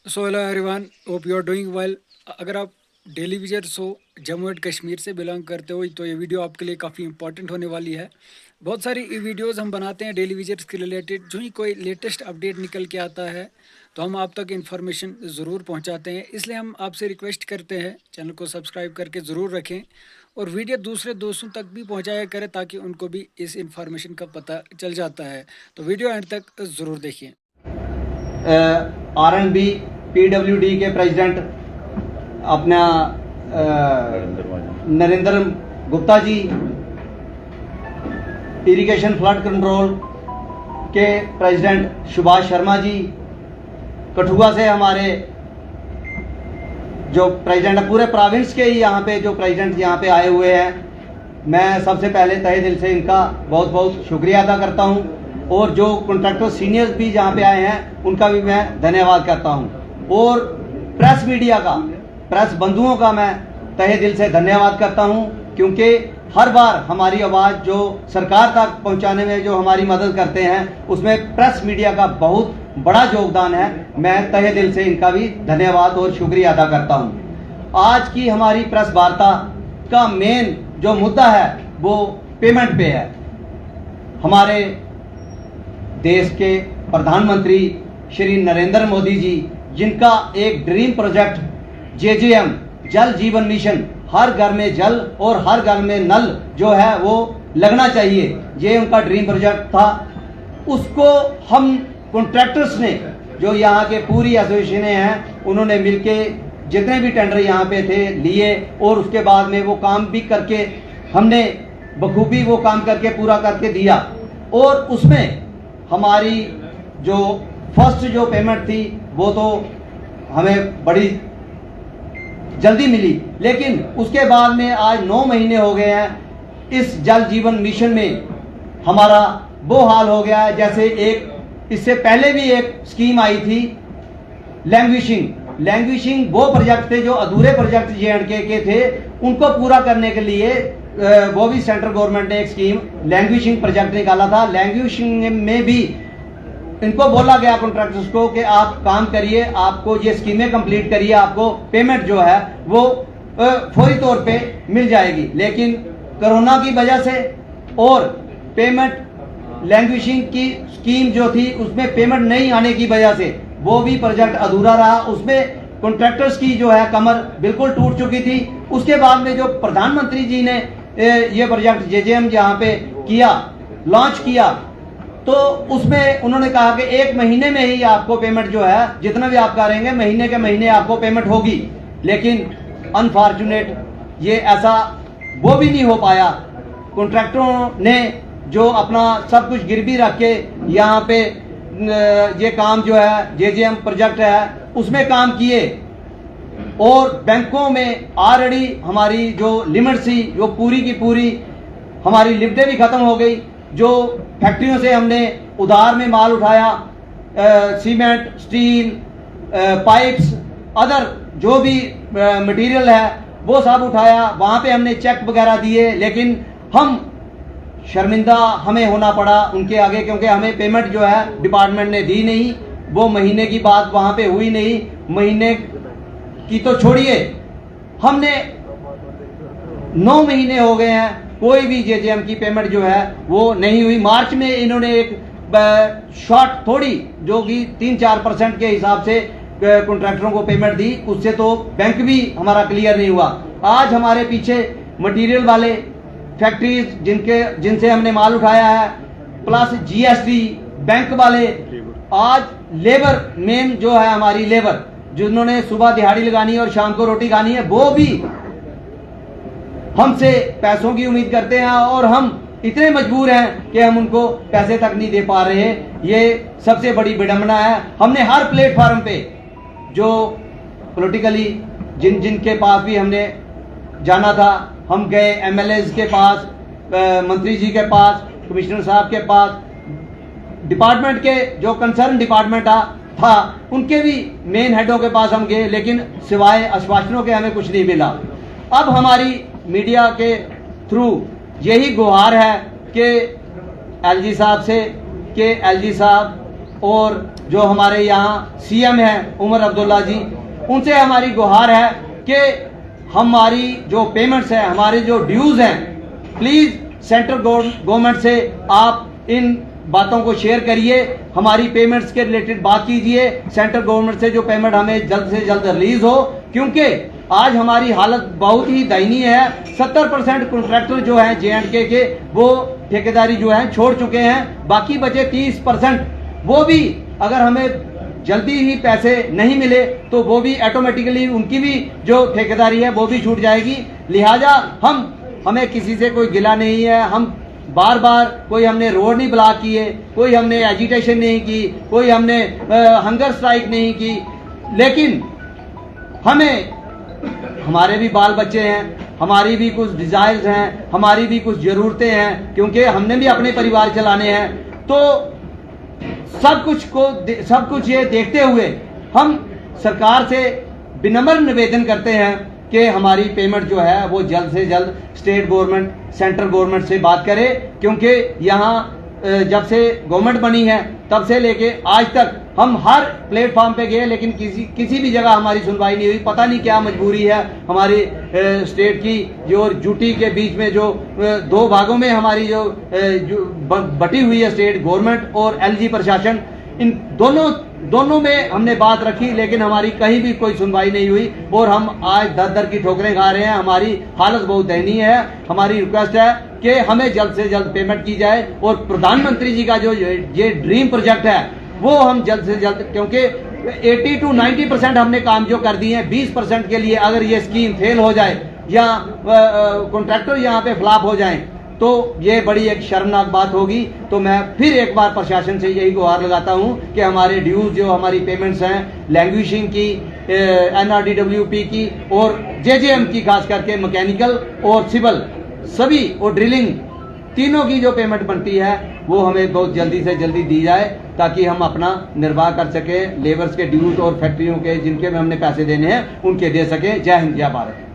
So hello everyone, hope you are doing well. अगर आप daily विजर्स हो, जम्मू एंड कश्मीर से बिलोंग करते हो, तो ये वीडियो आपके लिए काफ़ी इंपॉर्टेंट होने वाली है। बहुत सारी वीडियोस हम बनाते हैं डेली विजर्स के रिलेटेड। जो ही कोई लेटेस्ट अपडेट निकल के आता है तो हम आप तक इन्फॉर्मेशन ज़रूर पहुंचाते हैं। इसलिए हम आपसे रिक्वेस्ट करते हैं चैनल को सब्सक्राइब करके ज़रूर रखें और वीडियो दूसरे दोस्तों तक भी पहुँचाया करें ताकि उनको भी इस इन्फॉर्मेशन का पता चल जाता है। तो वीडियो एंड तक ज़रूर देखिए। RNB PWD के प्रेसिडेंट अपना Narendra Gupta ji, irrigation flood control के प्रेसिडेंट सुभाष शर्मा जी, कठुआ से हमारे जो प्रेसिडेंट पूरे प्रोविंस के ही यहाँ पे जो प्रेसिडेंट यहाँ पे आए हुए हैं, मैं सबसे पहले तहे दिल से इनका बहुत बहुत शुक्रिया अदा करता हूँ। और जो कॉन्ट्रैक्टर सीनियर्स भी जहाँ पे आए हैं उनका भी मैं धन्यवाद करता हूँ। और प्रेस मीडिया का, प्रेस बंधुओं का मैं तहे दिल से धन्यवाद करता हूँ, क्योंकि हर बार हमारी आवाज़ जो सरकार तक पहुँचाने में जो हमारी मदद करते हैं उसमें प्रेस मीडिया का बहुत बड़ा योगदान है। मैं तहे दिल से इनका भी धन्यवाद और शुक्रिया अदा करता हूँ। आज की हमारी प्रेस वार्ता का मेन जो मुद्दा है वो पेमेंट पे है। हमारे देश के प्रधानमंत्री श्री नरेंद्र मोदी जी, जिनका एक ड्रीम प्रोजेक्ट JJM जल जीवन मिशन, हर घर में जल और हर घर में नल जो है वो लगना चाहिए, ये उनका ड्रीम प्रोजेक्ट था। उसको हम कॉन्ट्रैक्टर्स ने, जो यहाँ के पूरी एसोसिएशन हैं, उन्होंने मिलके जितने भी टेंडर यहाँ पे थे लिए और उसके बाद में वो काम भी करके हमने बखूबी वो काम करके पूरा करके दिया। और उसमें हमारी जो फर्स्ट जो पेमेंट थी वो तो हमें बड़ी जल्दी मिली, लेकिन उसके बाद में आज 9 महीने हो गए हैं। इस जल जीवन मिशन में हमारा वो हाल हो गया है जैसे एक इससे पहले भी एक स्कीम आई थी लैंग्विशिंग वो प्रोजेक्ट थे जो अधूरे प्रोजेक्ट JNK के थे, उनको पूरा करने के लिए वो भी सेंट्रल गवर्नमेंट ने एक स्कीम लैंग्विशिंग प्रोजेक्ट निकाला था। लैंग्विशिंग में भी इनको बोला गया कॉन्ट्रैक्टर्स को कि आप काम करिए, आपको ये स्कीमें कंप्लीट करिए, आपको पेमेंट जो है वो फौरी तौर पे मिल जाएगी। लेकिन कोरोना की वजह से और पेमेंट लैंग्विशिंग की स्कीम जो थी उसमें पेमेंट नहीं आने की वजह से वो भी प्रोजेक्ट अधूरा रहा। उसमें कॉन्ट्रैक्टर्स की जो है कमर बिल्कुल टूट चुकी थी। उसके बाद में जो प्रधानमंत्री जी ने ये प्रोजेक्ट JJM यहाँ पे किया, लॉन्च किया, तो उसमें उन्होंने कहा कि 1 महीने में ही आपको पेमेंट जो है जितना भी आप करेंगे महीने के महीने आपको पेमेंट होगी। लेकिन अनफॉर्चुनेट ये ऐसा वो भी नहीं हो पाया। कॉन्ट्रैक्टरों ने जो अपना सब कुछ गिरवी रख के यहाँ पे ये काम जो है JJM प्रोजेक्ट है उसमें काम किए और बैंकों में ऑलरेडी हमारी जो लिमिट थी वो पूरी की पूरी हमारी लिमिटें भी खत्म हो गई। जो फैक्ट्रियों से हमने उधार में माल उठाया, सीमेंट, स्टील, पाइप्स, अदर जो भी मटेरियल है वो सब उठाया, वहाँ पे हमने चेक वगैरह दिए, लेकिन हम शर्मिंदा हमें होना पड़ा उनके आगे, क्योंकि हमें पेमेंट जो है डिपार्टमेंट ने दी नहीं। वो महीने की बात वहाँ पे हुई नहीं, महीने की तो छोड़िए, हमने 9 महीने हो गए हैं कोई भी JJM की पेमेंट जो है वो नहीं हुई। मार्च में इन्होंने एक शॉर्ट थोड़ी जो कि 3-4% के हिसाब से कॉन्ट्रैक्टरों को पेमेंट दी, उससे तो बैंक भी हमारा क्लियर नहीं हुआ। आज हमारे पीछे मटेरियल वाले फैक्ट्रीज जिनसे हमने माल उठाया है, प्लस GST, बैंक वाले, आज लेबर मेन जो है हमारी लेबर जिन्होंने सुबह दिहाड़ी लगानी है और शाम को रोटी खानी है, वो भी हमसे पैसों की उम्मीद करते हैं और हम इतने मजबूर हैं कि हम उनको पैसे तक नहीं दे पा रहे हैं। ये सबसे बड़ी विडंबना है। हमने हर प्लेटफार्म पे जो पॉलिटिकली जिनके पास भी हमने जाना था, हम गए MLAs के पास, मंत्री जी के पास, कमिश्नर साहब के पास, डिपार्टमेंट के जो कंसर्न डिपार्टमेंट था उनके भी मेन हेडों के पास हम गए, लेकिन सिवाय आश्वासनों के हमें कुछ नहीं मिला। अब हमारी मीडिया के थ्रू यही गुहार है कि LG साहब से कि LG साहब और जो हमारे यहाँ सीएम हैं उमर अब्दुल्ला जी, उनसे हमारी गुहार है कि हमारी जो पेमेंट्स हैं, हमारे जो ड्यूज हैं, प्लीज सेंट्रल गवर्नमेंट से आप इन बातों को शेयर करिए, हमारी पेमेंट्स के रिलेटेड बात कीजिए, सेंट्रल गवर्नमेंट से जो पेमेंट हमें जल्द से जल्द रिलीज हो, क्योंकि आज हमारी हालत बहुत ही दयनीय है। 70% कॉन्ट्रैक्टर जो हैं J&K के वो ठेकेदारी जो है छोड़ चुके हैं, बाकी बचे 30%, वो भी अगर हमें जल्दी ही पैसे नहीं मिले तो वो भी ऑटोमेटिकली उनकी भी जो ठेकेदारी है वो भी छूट जाएगी। लिहाजा हमें किसी से कोई गिला नहीं है, हम बार बार कोई हमने रोड नहीं ब्लॉक किए, कोई हमने एजिटेशन नहीं की, कोई हमने हंगर स्ट्राइक नहीं की, लेकिन हमारे भी बाल बच्चे हैं, हमारी भी कुछ डिजायर्स हैं, हमारी भी कुछ जरूरतें हैं, क्योंकि हमने भी अपने परिवार चलाने हैं। तो सब कुछ ये देखते हुए हम सरकार से विनम्र निवेदन करते हैं कि हमारी पेमेंट जो है वो जल्द से जल्द स्टेट गवर्नमेंट सेंट्रल गवर्नमेंट से बात करे, क्योंकि यहाँ जब से गवर्नमेंट बनी है तब से लेके आज तक हम हर प्लेटफॉर्म पे गए, लेकिन किसी भी जगह हमारी सुनवाई नहीं हुई। पता नहीं क्या मजबूरी है हमारी स्टेट की, जो ड्यूटी के बीच में जो दो भागों में हमारी जो बटी हुई है स्टेट गवर्नमेंट और LG प्रशासन, इन दोनों में हमने बात रखी, लेकिन हमारी कहीं भी कोई सुनवाई नहीं हुई और हम आज दर की ठोकरें खा रहे हैं। हमारी हालत बहुत दयनीय है। हमारी रिक्वेस्ट है कि हमें जल्द से जल्द पेमेंट की जाए और प्रधानमंत्री जी का जो ये ड्रीम प्रोजेक्ट है वो हम जल्द से जल्द, क्योंकि 80 to 90% हमने काम जो कर दिए हैं, 20% के लिए अगर ये स्कीम फेल हो जाए या कॉन्ट्रैक्टर यहाँ पे फ्लॉप हो जाए तो ये बड़ी एक शर्मनाक बात होगी। तो मैं फिर एक बार प्रशासन से यही गुहार लगाता हूँ कि हमारे ड्यूज जो हमारी पेमेंट्स हैं, लैंग्वेजिंग की, NRDWP की और JJM की, खास करके मैकेनिकल और सिविल सभी और ड्रिलिंग तीनों की जो पेमेंट बनती है वो हमें बहुत जल्दी से जल्दी दी जाए, ताकि हम अपना निर्वाह कर सकें, लेबर्स के ड्यूज और फैक्ट्रियों के जिनके में हमने पैसे देने हैं उनके दे सकें। जय हिंद, जय भारत।